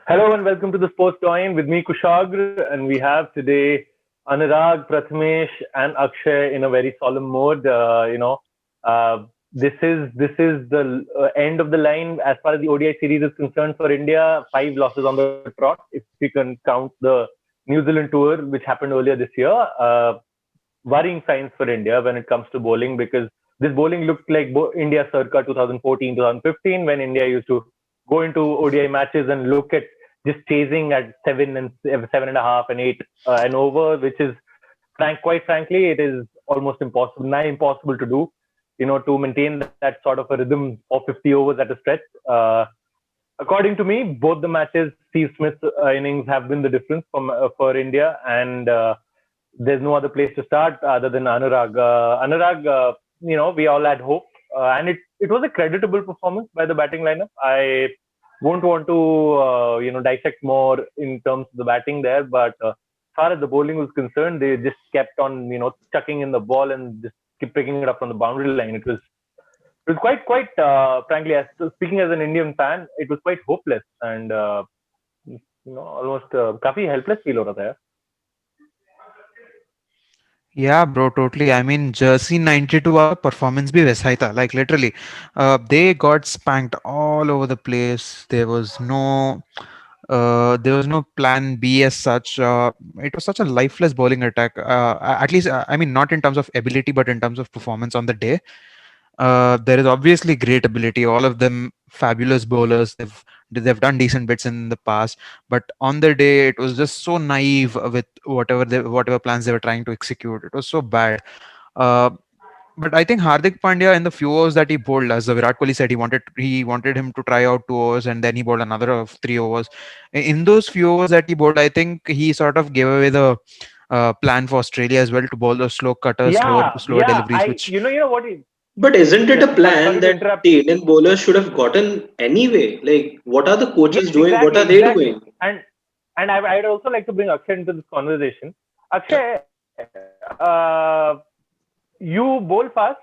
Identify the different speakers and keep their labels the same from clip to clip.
Speaker 1: Hello and welcome to the Sports Join with me Kushagra, and we have today Anurag, Prathamesh and Akshay in a very solemn mode. This is the end of the line as far as the ODI series is concerned for India. 5 losses on the trot, if you can count the New Zealand tour, which happened earlier this year. Worrying signs for India when it comes to bowling, because this bowling looked like India circa 2014, 2015, when India used to go into ODI matches and look at just chasing at 7.5 and 8 and over, which is quite frankly, it is almost impossible, nigh impossible to do. To maintain that sort of a rhythm of 50 overs at a stretch. According to me, both the matches, Steve Smith's innings have been the difference for India, and there's no other place to start other than Anurag. We all had hope, and it was a creditable performance by the batting lineup. I won't want to dissect more in terms of the batting there, but as far as the bowling was concerned, they just kept on chucking in the ball and just keep picking it up from the boundary line. It was quite frankly, speaking as an Indian fan, it was quite hopeless and almost काफी helpless feel हो रहा था यार.
Speaker 2: Yeah, bro, totally. I mean, Jersey 92 our performance bhi वैसा ही था. Like literally, they got spanked all over the place. There was no plan B as such. It was such a lifeless bowling attack. At least, I mean, not in terms of ability, but in terms of performance on the day. There is obviously great ability. All of them fabulous bowlers. They've done decent bits in the past, but on the day it was just so naive with whatever plans they were trying to execute. It was so bad. Uh, but I think Hardik Pandya, in the few overs that he bowled, as Virat Kohli said, he wanted him to try out 2 overs, and then he bowled another of 3 overs. In those few overs that he bowled, I think he sort of gave away the plan for Australia as well, to bowl those slow cutters, slower
Speaker 1: Yeah.
Speaker 2: deliveries, which
Speaker 1: What?
Speaker 3: But isn't it
Speaker 1: Yeah,
Speaker 3: a
Speaker 1: sorry,
Speaker 3: plan
Speaker 1: sorry to
Speaker 3: that
Speaker 1: interrupt.
Speaker 3: the Indian bowlers should have gotten anyway? Like, what are the
Speaker 1: Yes,
Speaker 3: coaches doing? What
Speaker 1: exactly,
Speaker 3: are they
Speaker 1: exactly.
Speaker 3: doing?
Speaker 1: And I'd also like to bring Akshay into this conversation. Akshay, you bowl fast,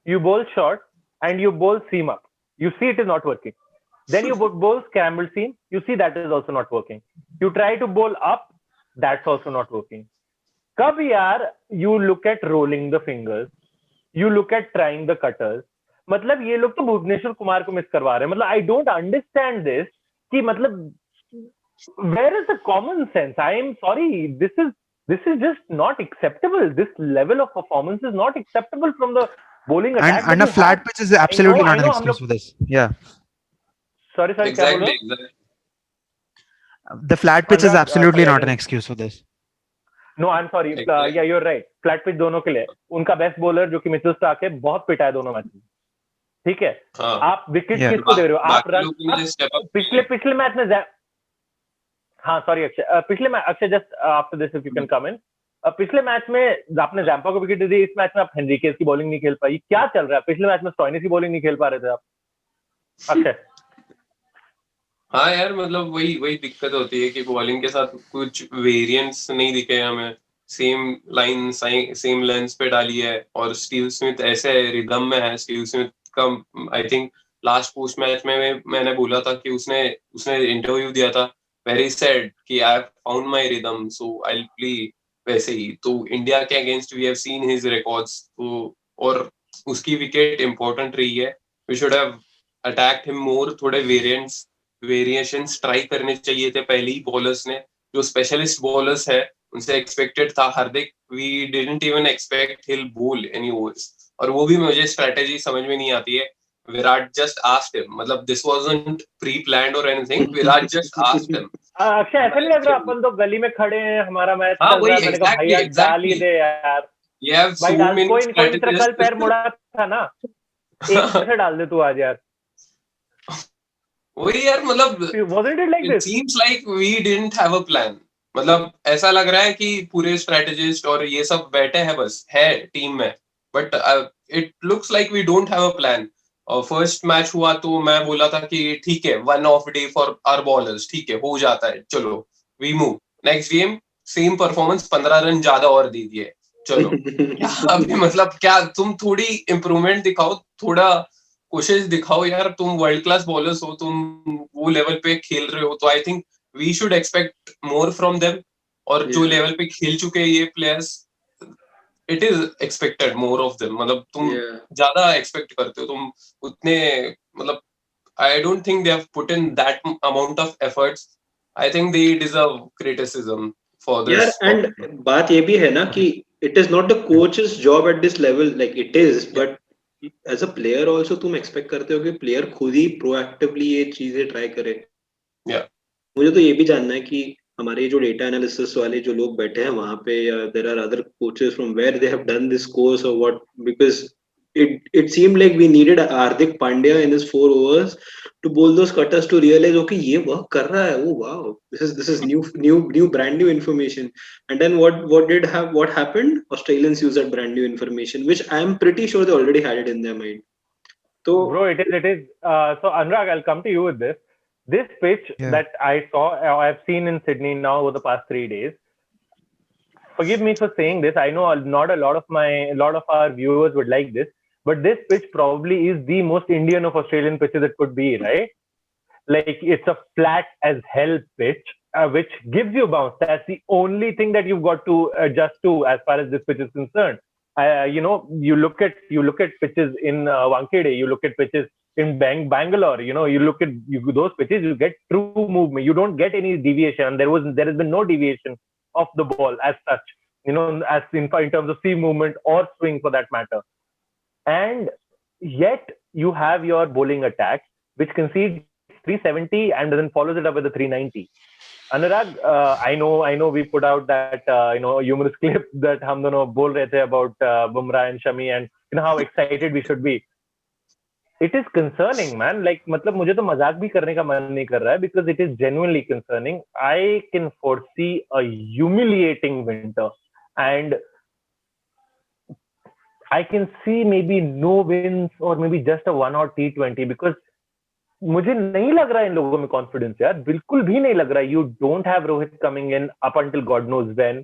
Speaker 1: you bowl short, and you bowl seam up. You see it is not working. Then you bowl scramble seam. You see that is also not working. You try to bowl up, that's also not working. कब यार you look at rolling the fingers, you look at trying the cutters. मतलब ये लोग तो भुवनेश्वर कुमार को miss करवा रहे हैं. मतलब I don't understand this कि मतलब where is the common sense? I am sorry, this is just not acceptable. This level of performance is not acceptable from the bowling
Speaker 2: and
Speaker 1: attack that
Speaker 2: and a
Speaker 1: you have.
Speaker 2: flat pitch is absolutely
Speaker 1: I
Speaker 2: not an
Speaker 1: know हम
Speaker 2: excuse
Speaker 1: लोग
Speaker 2: for this. Yeah,
Speaker 1: sorry क्या बोल रहे
Speaker 4: Exactly,
Speaker 1: हो?
Speaker 4: exactly.
Speaker 2: the flat pitch is
Speaker 1: Anurag
Speaker 2: absolutely
Speaker 1: sorry I
Speaker 2: not an
Speaker 1: didn't.
Speaker 2: excuse for this.
Speaker 1: No I am sorry
Speaker 4: Exactly.
Speaker 1: Yeah you're right. Flat pitch दोनों के लिए उनका बेस्ट बॉलर जो कि मिचेल स्टार्क है बहुत पिटा है दोनों मैच में. ठीक है.
Speaker 4: हाँ,
Speaker 1: आप विकेट
Speaker 2: Yeah.
Speaker 1: किसको दे रहे हो? आप
Speaker 4: बाकी
Speaker 1: रन
Speaker 4: लोग मुझे स्टेप अप
Speaker 1: पिछले
Speaker 4: किए.
Speaker 1: पिछले मैच में हाँ सॉरी अक्षय पिछले match Akshay just after this if you can come in. पिछले मैच में आपने जैम्पा को विकेट दे दी. इस मैच में आप हेनरिकेज की बॉलिंग नहीं खेल पाई. क्या चल रहा है? पिछले मैच में स्टॉइनिस की बॉलिंग नहीं खेल पा रहे थे आप अक्षय.
Speaker 4: हाँ यार, मतलब वही वही दिक्कत होती है कि बॉलिंग के साथ कुछ वेरिएंट्स नहीं दिखे हमें. सेम लाइन सेम लेंस पे डाली है, और स्टीव स्मिथ ऐसे रिदम में है. स्टीव स्मिथ का I think last post match में मैंने बोला था कि उसने उसने इंटरव्यू दिया था. वेरी सैड कि I have found my rhythm, so I will play वैसे ही. तो इंडिया के against we have seen his records, तो और उसकी विकेट इंपॉर्टेंट रही है. We should have attacked him more. थोड़े वेरिएशंस ट्राई करने चाहिए थे पहले ही बॉलर्स ने. जो स्पेशलिस्ट बॉलर्स है उनसे एक्सपेक्टेड था. हार्दिक वी डिडंट इवन एक्सपेक्ट हिल बोल एनी ओवर्स, और वो भी मुझे स्ट्रेटेजी समझ में नहीं आती है. विराट जस्ट आस्क्ड हिम, मतलब दिस वाजंट प्री प्लान्ड और anything. Virat just asked him.
Speaker 1: Akshay ऐसा नहीं लग रहा अपन तो गली में खड़े हैं, हमारा मैच
Speaker 4: हाँ
Speaker 1: चल रहा
Speaker 4: वही,
Speaker 1: है, मैंने कहा भाई
Speaker 4: एग्जैक्टली
Speaker 1: यार डाल ही
Speaker 4: एग्जैक्टली.
Speaker 1: दे यार.
Speaker 4: यू हैव
Speaker 1: भाई
Speaker 4: सो
Speaker 1: डाल,
Speaker 4: मेनी
Speaker 1: कोई तेरा कल पैर मुड़ा
Speaker 4: स्ट्रेटजिस्ट.
Speaker 1: था ना, एक से डाल दे तू आज यार.
Speaker 4: वही यार, मतलब
Speaker 1: Wasn't it like
Speaker 4: it
Speaker 1: this?
Speaker 4: Seems like we didn't have a plan. मतलब ऐसा लग रहा है कि पूरे स्ट्रेटेजिस्ट और ये सब बैठे हैं, बस है टीम में. But it looks like we don't have a plan. First match हुआ तो मैं बोला था कि ठीक है, one off day for our bowlers, ठीक है, हो जाता है, चलो we move. Next game same performance, 15 run ज्यादा और दे दिए, चलो. क्या अभी मतलब क्या तुम थोड़ी इम्प्रूवमेंट दिखाओ, थोड़ा कोशिश दिखाओ यार. तुम वर्ल्ड क्लास बॉलर्स हो, तुम वो लेवल पे खेल रहे हो, तो I think we should expect more from them. और जो
Speaker 3: Yeah.
Speaker 4: लेवल पे खेल चुके हैं ये players, it is expected more of them. मतलब तुम
Speaker 3: Yeah.
Speaker 4: ज्यादा एक्सपेक्ट करते हो, तुम उतने मतलब I don't think they have put in that amount of efforts. I think they deserve criticism for
Speaker 3: Yeah,
Speaker 4: this.
Speaker 3: and बात ये भी है ना कि it is not the coach's job at this level, like it is, but as a player also तुम expect करते हो कि player खुद ही proactively ये चीजें try करे.
Speaker 4: Yeah.
Speaker 3: मुझे तो ये भी जानना है कि हमारे जो डेटा एनालिसिस वाले जो लोग बैठे हैं वहां पे, या there are other coaches from where they have done this course और what, because it seemed like we needed Hardik Pandya in his 4 overs to bowl those cutters to realize, okay, ये work कर रहा है, oh wow, this is new brand new information. And then what happened? Australians used that brand new information, which I am pretty sure they already had it in their mind. So
Speaker 1: Bro, it is. So Anurag, I'll come to you with this. This pitch
Speaker 2: Yeah.
Speaker 1: that I saw, I've seen in Sydney now over the past 3 days. Forgive me for saying this. I know not a lot of our viewers would like this, but this pitch probably is the most Indian of Australian pitches it could be, right? Like it's a flat as hell pitch, which gives you bounce. That's the only thing that you've got to adjust to as far as this pitch is concerned. You look at pitches in Wankhede, you look at pitches in Bangalore. You look at those pitches, you get true movement. You don't get any deviation. There has been no deviation of the ball as such. As in terms of seam movement or swing for that matter. And yet you have your bowling attack, which concedes 370 and then follows it up with a 390. Anurag, I know we put out that humorous clip that हम दोनों बोल रहे थे about Bumrah and Shami and how excited we should be. It is concerning, man. Like मतलब मुझे तो मजाक भी करने का मन नहीं कर रहा है, because it is genuinely concerning. I can foresee a humiliating winter, and I can see maybe no wins or maybe just a one or T20, because मुझे नहीं लग रहा है इन लोगों में कॉन्फिडेंस यार, बिल्कुल भी नहीं लग रहा है. You don't have Rohit coming in up until God knows when,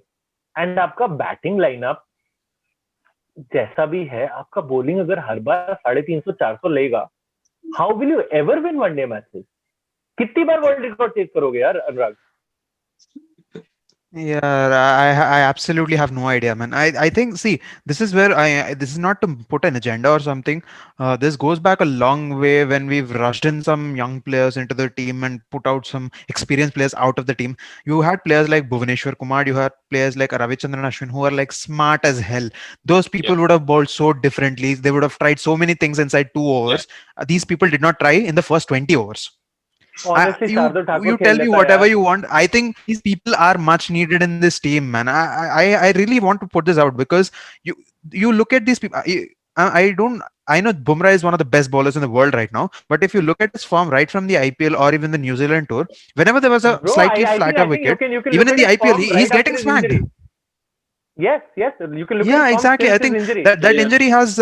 Speaker 1: and आपका बैटिंग लाइनअप जैसा भी है, आपका बॉलिंग अगर हर बार 350-400 लेगा, how will you ever win one day matches? कितनी बार वर्ल्ड रिकॉर्ड चेक करोगे यार अनुराग?
Speaker 2: Yeah, I absolutely have no idea, man. I think, see, this is where this is not to put an agenda or something. This goes back a long way when we've rushed in some young players into the team and put out some experienced players out of the team. You had players like Bhuvaneshwar Kumar, you had players like Ravichandran Ashwin who are like smart as hell. Those people would have bowled so differently. They would have tried so many things inside 2 overs. These people did not try in the first 20 overs.
Speaker 1: Honestly,
Speaker 2: you
Speaker 1: Shardul Thakur
Speaker 2: you
Speaker 1: खेल
Speaker 2: tell me
Speaker 1: लेता
Speaker 2: whatever
Speaker 1: यार.
Speaker 2: you want. I think these people are much needed in this team, man. I really want to put this out, because you look at these people. I don't. I know Bumrah is one of the best bowlers in the world right now, but if you look at his form right from the IPL or even the New Zealand tour, whenever there was a
Speaker 1: Bro,
Speaker 2: slightly
Speaker 1: I
Speaker 2: flatter
Speaker 1: think
Speaker 2: wicket,
Speaker 1: you can
Speaker 2: even
Speaker 1: look
Speaker 2: in
Speaker 1: at
Speaker 2: the
Speaker 1: his
Speaker 2: IPL,
Speaker 1: form
Speaker 2: he's
Speaker 1: right after
Speaker 2: getting
Speaker 1: his
Speaker 2: smacked.
Speaker 1: injury. Yes, you can look
Speaker 2: Yeah,
Speaker 1: at his form
Speaker 2: exactly.
Speaker 1: since
Speaker 2: I
Speaker 1: his
Speaker 2: think
Speaker 1: injury.
Speaker 2: that
Speaker 3: Yeah.
Speaker 2: injury has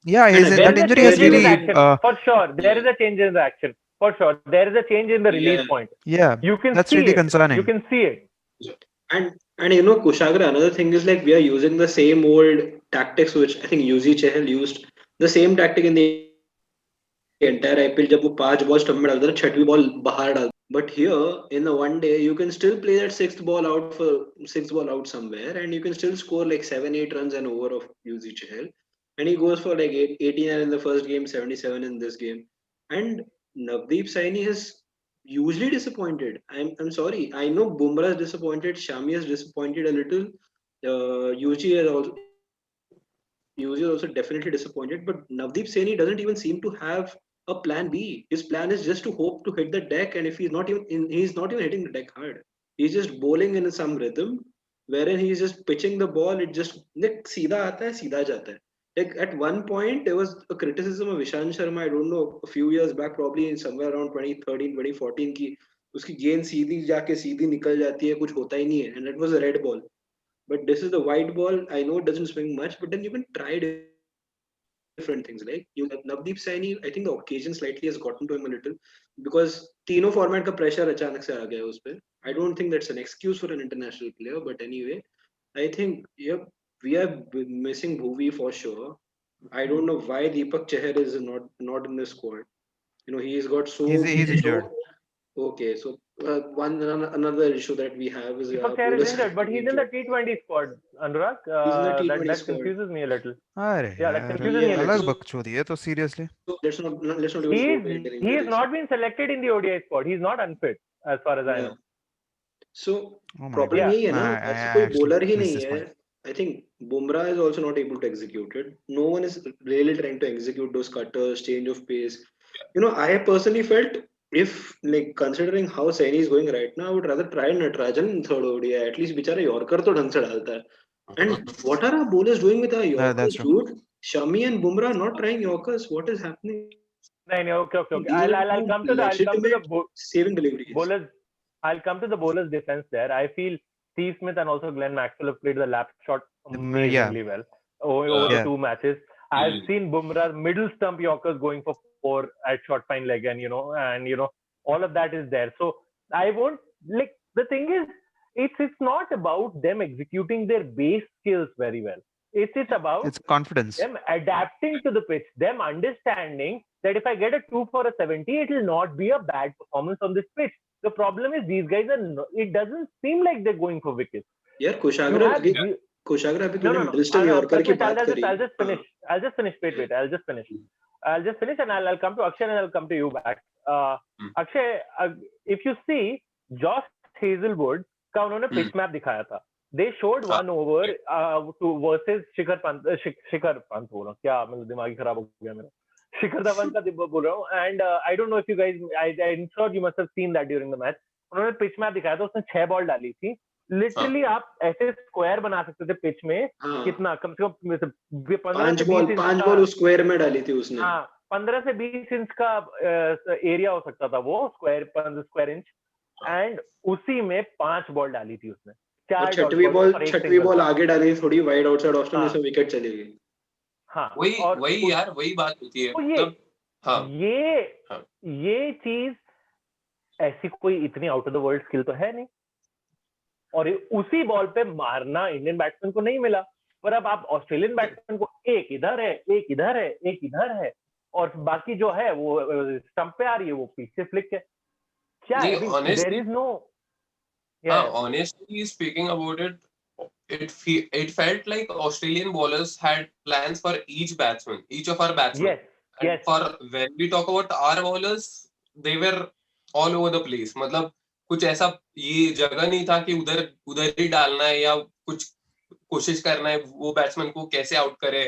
Speaker 2: yeah,
Speaker 3: And
Speaker 2: that
Speaker 1: There is a
Speaker 2: injury
Speaker 1: change
Speaker 2: has
Speaker 1: in his
Speaker 2: really
Speaker 1: action, for sure. There is a change in the action, for sure. There is a change in the release
Speaker 3: Yeah.
Speaker 1: point.
Speaker 2: yeah,
Speaker 1: You can
Speaker 2: that's
Speaker 1: see
Speaker 2: really
Speaker 1: it. You
Speaker 2: concerning.
Speaker 1: can see it.
Speaker 3: And Kushagra, another thing is like we are using the same old tactics which I think Yuzi Chahal used, the same tactic in the entire IPL. जब वो 5 ball stump में डालता था, 6वीं ball बाहर डालता. But here in the one day, you can still play that sixth ball out somewhere, and you can still score like 7-8 runs an over of Yuzi Chahal, and he goes for like 89 in the first game, 77 in this game, and Navdeep Saini has usually disappointed. I'm sorry. I know Bumrah is disappointed. Shami is disappointed a little. Yuji is also definitely disappointed. But Navdeep Saini doesn't even seem to have a plan B. His plan is just to hope to hit the deck, and if he's not even hitting the deck hard. He's just bowling in some rhythm, wherein he's just pitching the ball. It just like सीधा आता है, सीधा जाता है. Like at one point, there was a criticism of Ishant Sharma. I don't know, a few years back, probably in somewhere around 2013, 2014, की उसकी गेंद सीधी जाके सीधी निकल जाती है, कुछ होता ही नहीं है, and that was a red ball. But this is the white ball. I know it doesn't swing much, but then you can try different things. Like Navdeep Saini, I think the occasion slightly has gotten to him a little, because तीनों format का pressure अचानक से आ गया उस पे. I don't think that's an excuse for an international player, but anyway, I think we are missing Bhuvi for sure. I don't know why Deepak Chahar is not in the squad. He's got
Speaker 2: He's
Speaker 3: so
Speaker 2: injured.
Speaker 3: Okay, so another issue that we have is
Speaker 1: Deepak Chahar is
Speaker 3: bowlers
Speaker 1: injured, but
Speaker 3: getting
Speaker 1: he's in the
Speaker 3: injured.
Speaker 1: T20 squad, Anurag.
Speaker 3: He's in the
Speaker 1: That
Speaker 3: T20
Speaker 1: that
Speaker 3: squad.
Speaker 1: confuses me a little.
Speaker 2: अरे
Speaker 1: Yeah, that
Speaker 2: यार
Speaker 1: confuses me a
Speaker 3: Yeah,
Speaker 2: अलग
Speaker 1: little.
Speaker 3: so
Speaker 2: बकचोदी है तो seriously.
Speaker 3: let's not even go to Indian
Speaker 1: He has
Speaker 3: injuries.
Speaker 1: not been selected in the ODI squad. He's not unfit, as far as I
Speaker 3: Yeah.
Speaker 1: know.
Speaker 3: So
Speaker 2: Oh my
Speaker 3: problem
Speaker 2: god.
Speaker 1: Yeah.
Speaker 3: यही है ना,
Speaker 2: I
Speaker 3: ऐसे कोई
Speaker 2: actually
Speaker 3: bowler ही
Speaker 2: missed
Speaker 3: नहीं
Speaker 2: this
Speaker 3: है.
Speaker 2: point.
Speaker 3: I think Bumrah is also not able to execute it. No one is really trying to execute those cutters, change of pace. I personally felt, if like considering how Saini is going right now, I would rather try Natarajan in third ODI. At least बेचारा Yorker तो ढंग से डालता है. And what are our bowlers doing with our
Speaker 2: That's
Speaker 3: Yorkers,
Speaker 2: true.
Speaker 3: dude? Shami and Bumrah not trying Yorkers. What is happening?
Speaker 1: No, okay.
Speaker 3: These are
Speaker 1: I'll
Speaker 3: two
Speaker 1: come to the
Speaker 3: legitimate saving deliveries.
Speaker 1: bowlers. I'll come to the bowlers' defense there. I feel Steve Smith and also Glenn Maxwell have played the lap shot amazingly well over the
Speaker 2: Yeah.
Speaker 1: 2 matches. I've seen Bumrah middle stump Yorkers going for 4 at short fine leg, and all of that is there. So I won't the thing is, it's not about them executing their base skills very well. It's about
Speaker 2: It's confidence.
Speaker 1: them adapting to the pitch, them understanding that if I get a 2 for a 70, it will not be a bad performance on this pitch. The problem is these guys it doesn't seem like they're going for wickets.
Speaker 3: यार कुशागर अभी तूने middle stump yorker की बात करी.
Speaker 1: I'll just finish. Wait. I'll just finish and I'll come to Akshay and I'll come to you back. Akshay, if you see, Josh Hazelwood का उन्होंने pitch map दिखाया था. They showed 1 over to versus Shikhar Pant बोल रहा हूँ क्या, मतलब दिमागी खराब हो गया मेरा. Shikhar Dhawan का बोल रहा हूँ. And I don't know if you guys, I'm sure you must have seen that during the match. उन्होंने pitch map दिखाया था, उसने 6 बॉल डाली थी. लिटरली आप ऐसे स्क्वायर बना सकते थे पिच में. कितना कम से कम
Speaker 3: 5 बॉल उस स्क्वायर में डाली थी उसने.
Speaker 1: हाँ, 15 से 20 इंच का एरिया हो सकता था वो स्क्वायर इंच. एंड उसी में 5 बॉल डाली थी उसने.
Speaker 3: 6वीं बॉल आगे डाली, थोड़ी वाइड आउटसाइड ऑफ स्टंप में विकेट चली गई.
Speaker 1: हाँ,
Speaker 4: वही बात होती है. मतलब हाँ, ये चीज ऐसी कोई इतनी out of the world skill तो है नहीं, और उसी बॉल पे मारना इंडियन बैट्समैन को नहीं मिला. पर अब आप ऑस्ट्रेलियन बैट्समैन को एक इधर है और बाकी जो है वो स्टंप पे आ रही है, वो पीछे फ्लिक है. क्या है? There is no. Honestly speaking about it, it felt like Australian bowlers had plans for each of our batsmen.
Speaker 1: Yes.
Speaker 4: For when we talk about our bowlers, they were all over the place. मतलब कुछ ऐसा ये जगह नहीं था कि उधर ही डालना है या कुछ कोशिश करना है वो बैट्समैन को कैसे आउट करे.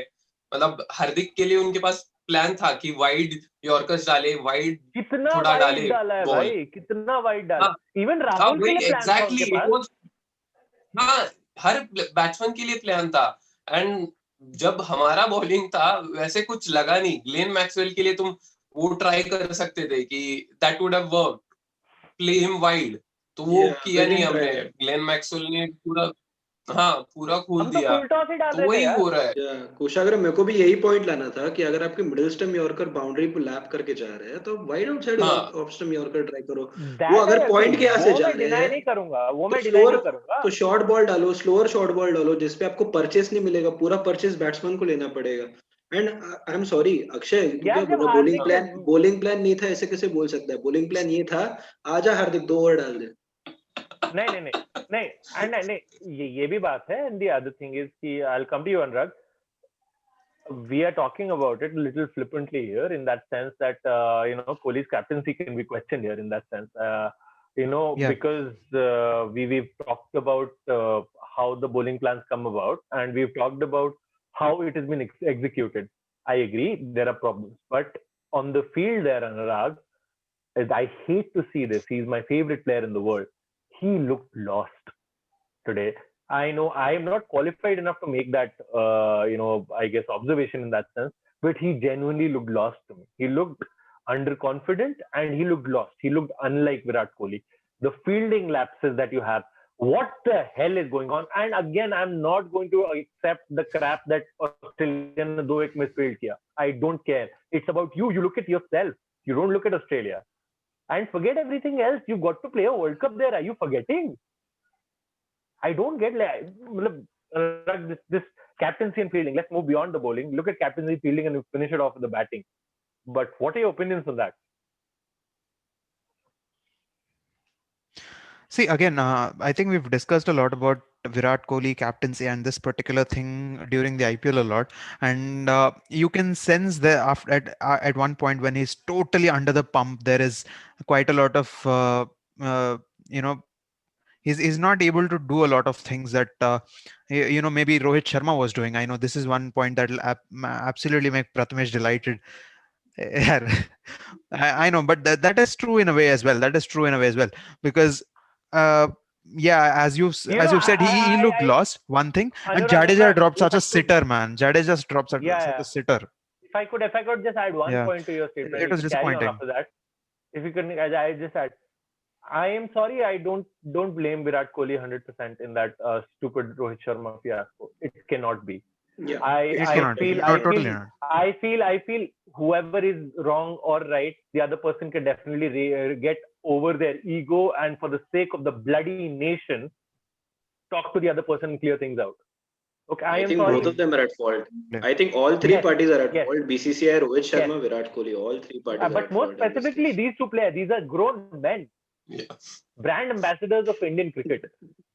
Speaker 4: मतलब हार्दिक के लिए उनके पास प्लान था कि वाइड यॉर्कर्स डाले, वाइड थोड़ा डाले बॉल.
Speaker 1: कितना वाइड डाला. इवन राहुल के लिए प्लान था उनके पास.
Speaker 4: हाँ, हर बैट्समैन के लिए प्लान था. एंड जब हमारा बॉलिंग था वैसे कुछ लगा नहीं. ग्लेन मैक्सवेल के लिए तुम वो ट्राई कर सकते थे कि that would have worked, play him wide. तो वो किया नहीं हमने. ग्लेन मैक्सवेल ने पूरा खोल दिया.
Speaker 1: तो
Speaker 4: वही हो रहा है.
Speaker 3: कुशागर, मेरे को भी यही पॉइंट लाना था कि अगर आपके मिडिल स्टंप यॉर्कर बाउंड्री पे लैप करके जा रहे हैं तो wide outside off stump yorker try करो. वो अगर पॉइंट के यहाँ से जा रहे हैं,
Speaker 1: नहीं करूंगा वो, मैं डिनाई नहीं करूंगा.
Speaker 3: तो शॉर्ट बॉल डालो, स्लोअर शॉर्ट बॉल डालो, जिसपे आपको परचेस नहीं मिलेगा. पूरा परचेस बैट्समैन को लेना पड़ेगा. And I am sorry Akshay, bowling plan नहीं था ऐसे कैसे बोल सकता है? बॉलिंग प्लान ये था, आजा हार्दिक 2 ओवर डाल दे.
Speaker 1: नहीं, ये भी बात है. And the other thing is कि I'll come to you, Anurag. We are talking about it a little flippantly here, in that sense that Kohli's captaincy can be questioned here, in that sense. Because we've talked about how the bowling plans come about, and we've talked about how it has been executed. I agree, there are problems, but on the field there, Anurag, I hate to see this. He's my favorite player in the world. He looked lost today. I know I am not qualified enough to make that, I guess, observation in that sense, but he genuinely looked lost to me. He looked underconfident and he looked lost. He looked unlike Virat Kohli. The fielding lapses that you have, what the hell is going on? And again, I'm not going to accept the crap that Australian ने 2-1 misfield किया. I don't care. It's about you. You look at yourself. You don't look at Australia. And forget everything else. You've got to play a World Cup there. Are you forgetting? I don't get this captaincy and fielding. Let's move beyond the bowling. Look at captaincy, fielding, and finish it off with the batting. But what are your opinions on that?
Speaker 2: See, again, I think we've discussed a lot about Virat Kohli captaincy and this particular thing during the IPL a lot, and you can sense that after at one point when he's totally under the pump, there is quite a lot of you know he's not able to do a lot of things that maybe Rohit Sharma was doing. I know this is one point that will absolutely make Prathamesh delighted. Yeah, I know, but that is true in a way as well. That is true in a way as well because, uh, yeah,
Speaker 1: You
Speaker 2: as
Speaker 1: know,
Speaker 2: you said, he looked lost. One thing, and Jadeja
Speaker 1: Anurag,
Speaker 2: dropped
Speaker 1: if
Speaker 2: such
Speaker 1: I
Speaker 2: a
Speaker 1: could,
Speaker 2: sitter, man. Jadeja just dropped
Speaker 1: yeah,
Speaker 2: such
Speaker 1: yeah.
Speaker 2: a sitter.
Speaker 1: If I could just add one
Speaker 2: Yeah,
Speaker 1: point to your statement,
Speaker 2: it
Speaker 1: you
Speaker 2: was
Speaker 1: can carry on
Speaker 2: disappointing.
Speaker 1: after that. If you can, I just add, I am sorry, I don't blame Virat Kohli 100% in that stupid Rohit Sharma fiasco. It cannot be.
Speaker 3: Yeah,
Speaker 2: It
Speaker 3: it's not.
Speaker 2: cannot be. No, totally not.
Speaker 1: I feel whoever is wrong or right, the other person can definitely get over their ego, and for the sake of the bloody nation, talk to the other person and clear things out. Okay, I
Speaker 3: I
Speaker 1: am
Speaker 3: think both
Speaker 1: sorry.
Speaker 3: of them are at fault.
Speaker 2: Yeah.
Speaker 3: I think all three
Speaker 1: Yes,
Speaker 3: parties are at
Speaker 1: yes,
Speaker 3: fault. BCCI, Rohit
Speaker 1: yes.
Speaker 3: Sharma, Virat Kohli, all three parties are
Speaker 1: But
Speaker 3: at
Speaker 1: more
Speaker 3: fault in this
Speaker 1: specifically,
Speaker 3: case.
Speaker 1: these two players, these are grown men,
Speaker 4: Yeah.
Speaker 1: brand ambassadors of Indian cricket.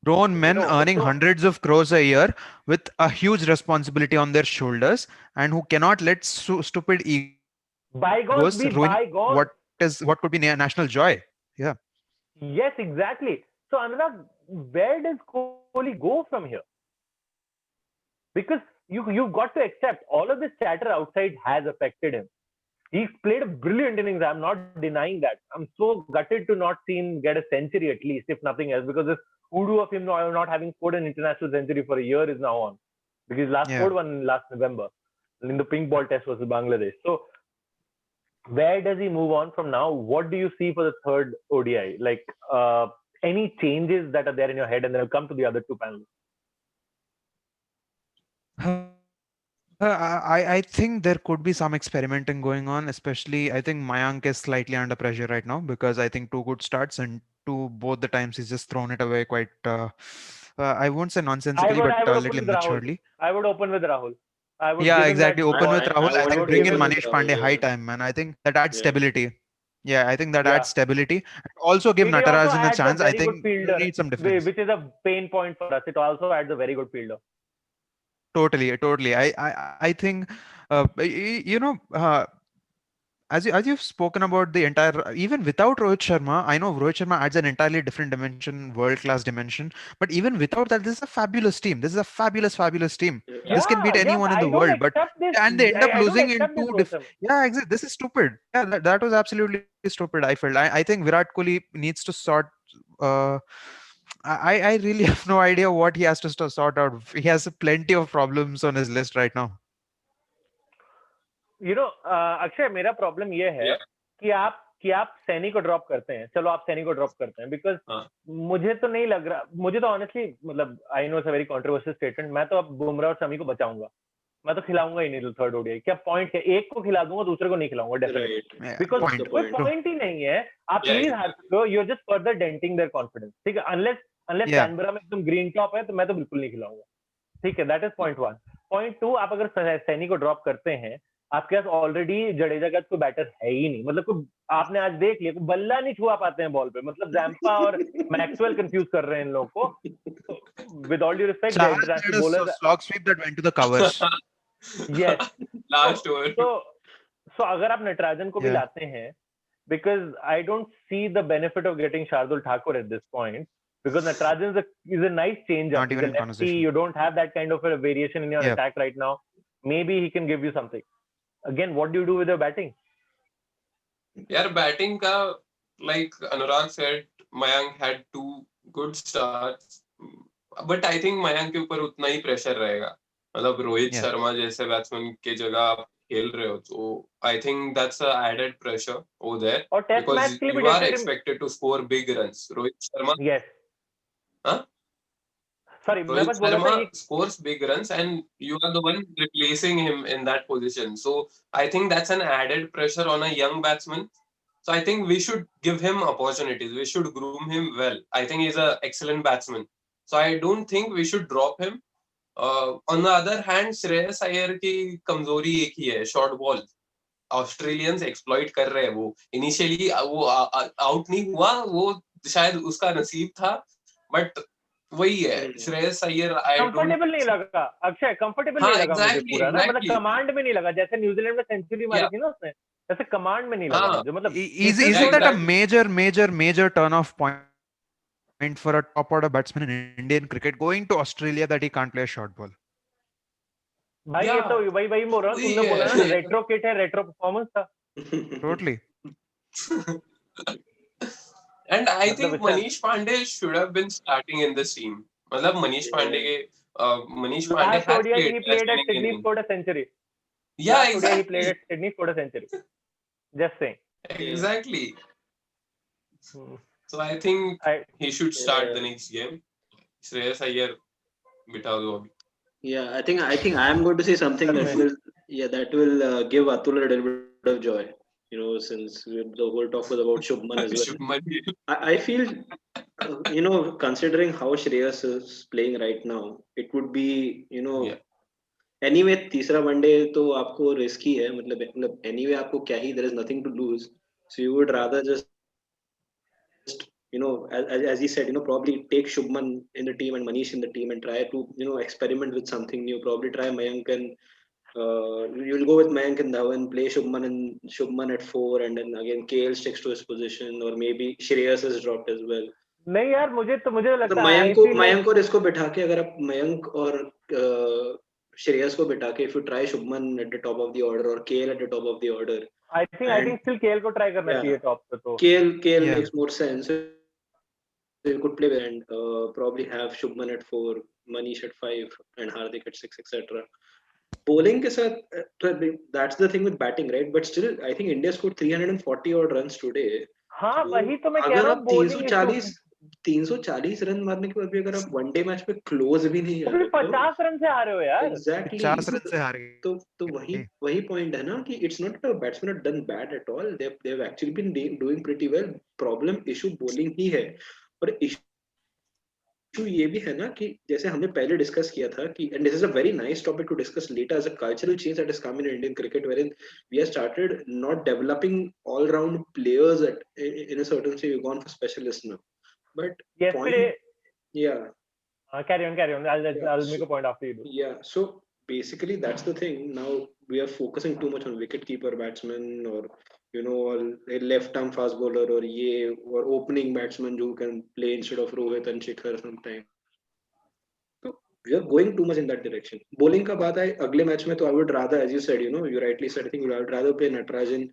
Speaker 2: Grown men earning
Speaker 1: So
Speaker 2: hundreds of crores a year with a huge responsibility on their shoulders, and who cannot let stupid egos ruin
Speaker 1: bygones be bygones.
Speaker 2: what could be national joy. Yeah.
Speaker 1: Yes, exactly. So Anurag, where does Kohli go from here? Because you've got to accept all of this chatter outside has affected him. He's played a brilliant innings. I'm not denying that. I'm so gutted to not see him get a century at least, if nothing else, because this hoodoo of him not having scored an international century for a year is now on. Because last scored one last November in the pink ball test versus Bangladesh. So where does he move on from now? What do you see for the third ODI? Like any changes that are there in your head, and then I'll come to the other two panels.
Speaker 2: I think there could be some experimenting going on, especially I think Mayank is slightly under pressure right now because I think two good starts and two both the times he's just thrown it away quite. I won't say nonsensically, but a little immaturely.
Speaker 1: I would open with Rahul. I would
Speaker 2: Yeah,
Speaker 1: give him
Speaker 2: exactly.
Speaker 1: that.
Speaker 2: Open with Rahul. I think bring in
Speaker 3: open with
Speaker 2: Manish
Speaker 3: Rahul,
Speaker 2: Pandey high
Speaker 3: yeah.
Speaker 2: time, man. I think that adds stability. Yeah, I think that
Speaker 1: Yeah.
Speaker 2: adds stability. Also give
Speaker 1: It also
Speaker 2: Natarajan a
Speaker 1: adds
Speaker 2: chance. I
Speaker 1: very good
Speaker 2: think
Speaker 1: fielder,
Speaker 2: we need some difference.
Speaker 1: which is a pain point for us. It also adds a very good fielder.
Speaker 2: Totally. I think, as you've spoken about the entire, even without Rohit Sharma, I know Rohit Sharma adds an entirely different dimension, world class dimension. But even without that, this is a fabulous team. This is a fabulous team. This can beat anyone in the world. But and they end up losing in two different. Yeah, exactly. This is stupid. Yeah, that was absolutely stupid. I felt. I think Virat Kohli needs to sort. Uh, I really have no idea what he has to sort out. He has plenty of problems on his list right now.
Speaker 1: Akshay मेरा problem ये है कि आप सैनी को drop करते हैं. चलो आप सैनी को ड्रॉप करते हैं बिकॉज मुझे तो नहीं लग रहा. मुझे तो ऑनेस्टली मतलब I know it's a very controversial statement. मैं तो अब बुमराह और शमी को बचाऊंगा. मैं तो खिलाऊंगा ही नहीं थर्ड ओडीआई. क्या पॉइंट है? एक को खिला दूंगा, दूसरे को नहीं खिलाऊंगा डेफिनेटली बिकॉज कोई पॉइंट ही नहीं है. आप सीरीज हार सकते हो. You are just further denting their confidence. ठीक है, अनलेस कैनबरा में एकदम ग्रीन टॉप है तो मैं तो बिल्कुल नहीं खिलाऊंगा. ठीक है, that is point one. Point two, आप अगर सैनी को ड्रॉप करते हैं, आपके पास ऑलरेडी जडेजा का कोई बैटर है ही नहीं. मतलब कोई आपने आज देख लिया, कोई बल्ला नहीं छुआ पाते हैं बॉल पे. मतलब जैम्पा और मैक्सवेल कंफ्यूज कर रहे हैं इन लोगों को. With all due respect, the international bowler
Speaker 2: slog sweep that went to the covers.
Speaker 1: yes,
Speaker 4: last over.
Speaker 1: So अगर आप नटराजन को भी लाते हैं, because I don't see the benefit of getting Shardul Thakur at this point, because Natarajan is a nice change up.
Speaker 2: Not even in conversation.
Speaker 1: You don't have that kind of a variation in your attack right now. Maybe he can give you something. Again, what do you do with your batting?
Speaker 4: यार batting का like Anurag said, Mayank had two good starts, but I think Mayank के ऊपर उतना ही pressure रहेगा. मतलब रोहित शर्मा जैसे batsman के जगह आप खेल रहे हो, तो I think that's a added pressure over there because you are expected to score big runs. Rohit Sharma,
Speaker 1: yes, sorry,
Speaker 4: Rohit Sharma scores big runs and you are the one replacing him in that position. So I think that's an added pressure on a young batsman. So I think we should give him opportunities. We should groom him well. I think he's an excellent batsman. So I don't think we should drop him. On the other hand, Shreyas Iyer की कमजोरी एक ही है, short ball. Australians exploit कर रहे हैं. वो initially वो out नहीं हुआ, वो शायद उसका नसीब था, बट वही है Shreyas Iyer I don't
Speaker 1: comfortable नहीं लगा अक्षय, कंफर्टेबल नहीं लगा मुझे पूरा ना, मतलब कमांड में नहीं लगा, जैसे न्यूजीलैंड में सेंचुरी मारी थी ना उसने, जैसे कमांड में नहीं लगा मुझे, मतलब
Speaker 2: isn't that a major turn off point for a top order batsman in Indian cricket going to Australia that he can't play a short ball?
Speaker 1: भाई ये तो वही बोल रहा हूँ, तुमने बोला ना रेट्रो किट है, रेट्रो परफॉर्मेंस था
Speaker 2: Totally.
Speaker 4: And I think Manish Pandey should have been starting in this team. मतलब Manish Pandey has
Speaker 1: played. He played at Sydney, scored a century.
Speaker 4: Yeah, exactly.
Speaker 1: He played at Sydney, scored a century. Just saying.
Speaker 4: Exactly. So I think he should start the next game. Shreyas Iyer, बिठा दो अभी.
Speaker 3: Yeah, I think I am going to say something that will give Atul a little bit of joy. You know, since the whole talk was about Shubman as well. I feel, considering how Shreyas is playing right now, it would be, anyway, तीसरा one day तो आपको risky है, मतलब anyway आपको क्या ही, there is nothing to lose, so you would rather just as he said, probably take Shubman in the team and Manish in the team and try to experiment with something new. Probably try Mayank and you'll go with Mayank and Dhawan, play Shubman at 4, and then again KL sticks to his position, or maybe Shreyas is dropped as well.
Speaker 1: नहीं यार, मुझे लगता
Speaker 3: है मयंक और इसको बिठा के, अगर आप मयंक और श्रेयस को बिठा के, if you try Shubman at the top of the order or KL at the top of the order,
Speaker 1: I think still KL को try करना चाहिए top पे तो.
Speaker 3: KL makes more sense. You could play and probably have Shubman at 4, Manish at 5, and Hardik at 6, etc. Bowling के साथ, that's the thing with batting, right? But still, I think India scored 340 odd runs today.
Speaker 1: हाँ, वही तो मैं कह रहा हूँ.
Speaker 3: 340 run मारने के बाद भी अगर आप वनडे मैच पे क्लोज भी नहीं आ रहे,
Speaker 1: 50 रन से हारे हो यार.
Speaker 3: Exactly.
Speaker 2: 50 रन से हारे.
Speaker 3: तो वही पॉइंट है ना कि it's not a batsman have done bad at all. They've actually been doing pretty well. Problem issue bowling ही है. और इशू ये भी है ना कि जैसे हमने पहले डिस्कस किया था कि, and this is a very nice topic to discuss later, as a cultural change that has come in Indian cricket, wherein we have started not developing all-round players in a certain way. We've gone for specialists now. But
Speaker 1: yesterday, carry on. I'll make a point after you do.
Speaker 3: Yeah. So basically, that's the thing. Now we are focusing too much on wicket-keeper batsmen, or a left-arm fast bowler, or opening batsman who can play instead of Rohit and Shikhar sometimes. So we are going too much in that direction. Bowling का बात है अगले match में, तो I would rather, as you said, you rightly said, I think I would rather play Natarajan.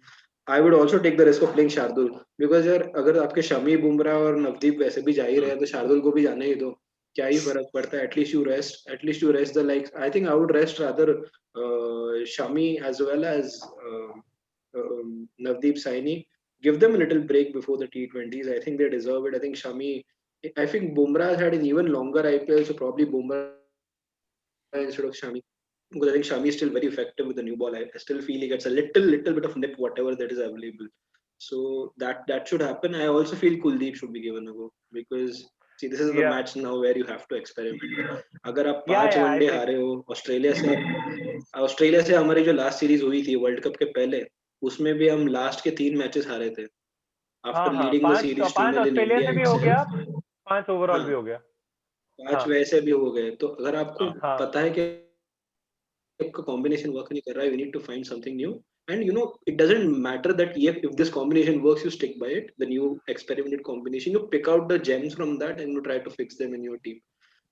Speaker 3: I would also take the risk of playing Shardul, because यार अगर आपके शमी, बुमराह और नवदीप वैसे भी जा ही रहे हैं, तो शार्दुल को भी जाने ही दो, क्या ही फर्क पड़ता है. At least you rest the likes. I think I would rest rather Shami as well as Navdeep Saini. Give them a little break before the T20s. I think they deserve it. I think Bumrah has had an even longer IPL, so probably Bumrah instead of Shami, because I think Shami is still very effective with the new ball. I still feel he gets a little bit of nip, whatever that is available. So that should happen. I also feel Kuldeep should be given a go, because see, this is the match now where you have to experiment. अगर आप 5 one day हारे हो Australia से हमारी जो last series हुई थी world cup के पहले, उसमें भी हम लास्ट के 3 मैचेस हारे थे. After leading the series 2-0 in India,
Speaker 1: 5 भी हो गया, 5 ओवरऑल भी हो गया,
Speaker 3: 5 वैसे भी हो गए. तो अगर आपको पता है कि आपका कॉम्बिनेशन वर्क नहीं कर रहा है, you need to find something new. And it doesn't matter that if this combination works, you stick by it. The new experimented combination, you pick out the gems from that and you try to fix them in your team.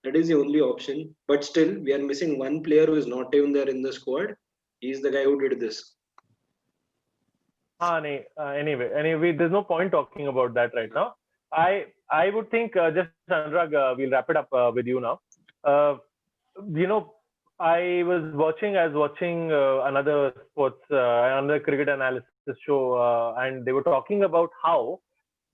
Speaker 3: That is the only option. But still, we are missing one player who is not even there in the squad. He's the guy who did this.
Speaker 1: Anyway, there's no point talking about that right now. I would think, just Anurag, we'll wrap it up with you now. I was watching another cricket analysis show, and they were talking about how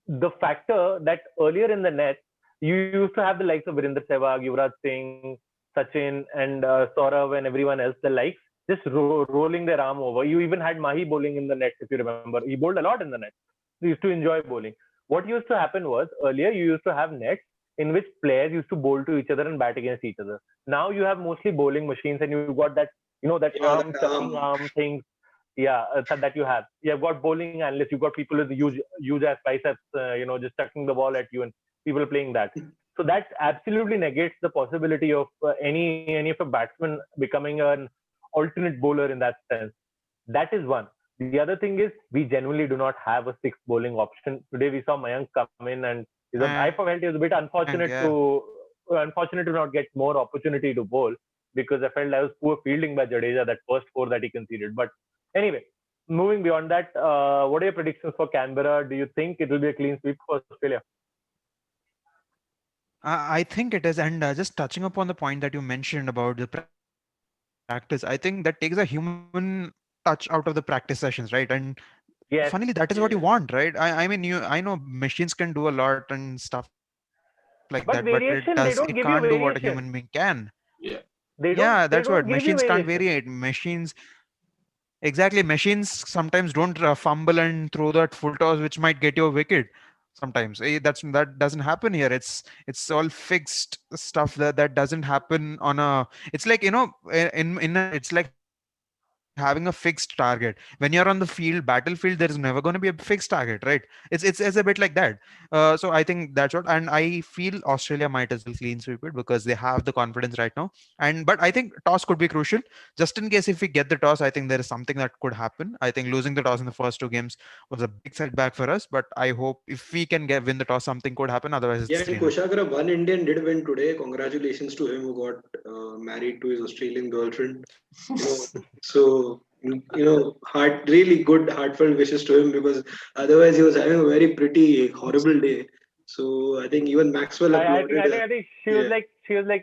Speaker 1: the factor that earlier in the net, you used to have the likes of Virender Sehwag, Yuvraj Singh, Sachin, and Saurav, and everyone else, the likes, just rolling their arm over. You even had Mahi bowling in the net, if you remember. He bowled a lot in the net. So you used to enjoy bowling. What used to happen was, earlier you used to have nets in which players used to bowl to each other and bat against each other. Now you have mostly bowling machines, and you've got that, that arm things. that you have. You've got bowling analysts, you've got people with huge ass biceps, just chucking the ball at you, and people playing that. So that absolutely negates the possibility of any of a batsman becoming an alternate bowler in that sense. That is one. The other thing is we genuinely do not have a sixth bowling option. Today we saw Mayank come in, and I felt it was a bit unfortunate to not get more opportunity to bowl, because I felt that was poor fielding by Jadeja, that first 4 that he conceded. But anyway, moving beyond that, what are your predictions for Canberra? Do you think it will be a clean sweep for Australia?
Speaker 2: I think it is, and just touching upon the point that you mentioned about the practice, I think that takes a human touch out of the practice sessions, right? And
Speaker 1: Yes.
Speaker 2: funnily, that is what you want, right? I mean, I know machines can do a lot and stuff like
Speaker 1: But
Speaker 2: that, but
Speaker 1: variation, they don't
Speaker 2: it
Speaker 1: give you
Speaker 2: can't do what a
Speaker 1: variation.
Speaker 2: human being can.
Speaker 4: Yeah.
Speaker 2: That's what
Speaker 1: give you
Speaker 2: machines can't
Speaker 1: variation.
Speaker 2: variate. Machines sometimes don't fumble and throw that full toss, which might get you a wicket. Sometimes that doesn't happen here. It's all fixed stuff that doesn't happen on a. It's like it's like having a fixed target. When you're on the battlefield, there is never going to be a fixed target, right? It's a bit like that. So I think that's what, and I feel Australia might as well clean sweep it because they have the confidence right now. But I think toss could be crucial, just in case if we get the toss. I think there is something that could happen. I think losing the toss in the first 2 games was a big setback for us, but I hope if we can win the toss, something could happen. Otherwise, it's
Speaker 3: Yeah, and
Speaker 2: 3-0.
Speaker 3: Kushagra, one Indian did win today. Congratulations to him who got married to his Australian girlfriend. So really good, heartfelt wishes to him, because otherwise he was having a very pretty horrible day. So I think even Maxwell applauded.
Speaker 1: I think she was like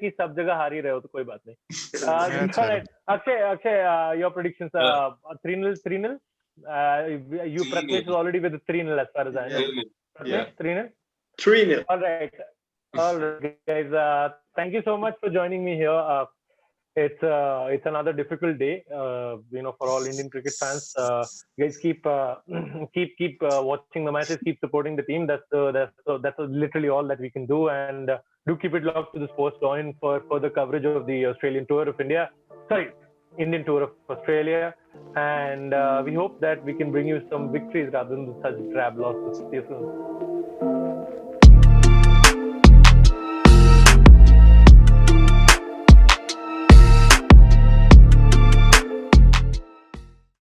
Speaker 1: कि सब जगह हार ही रहे हो तो कोई बात नहीं.
Speaker 2: That's
Speaker 1: Right. Akshay, your predictions? 3-0, 3-0. You Pratmesh is already with 3-0 as far as I know. Pratmesh, 3-0.
Speaker 3: 3-0.
Speaker 1: All right, guys. Thank you so much for joining me here. It's another difficult day, for all Indian cricket fans. Guys, keep watching the matches, keep supporting the team. That's literally all that we can do. And do keep it locked to the Sports Join for further coverage of the Australian Tour of India. Sorry, Indian Tour of Australia. And we hope that we can bring you some victories rather than such drab losses. See you soon.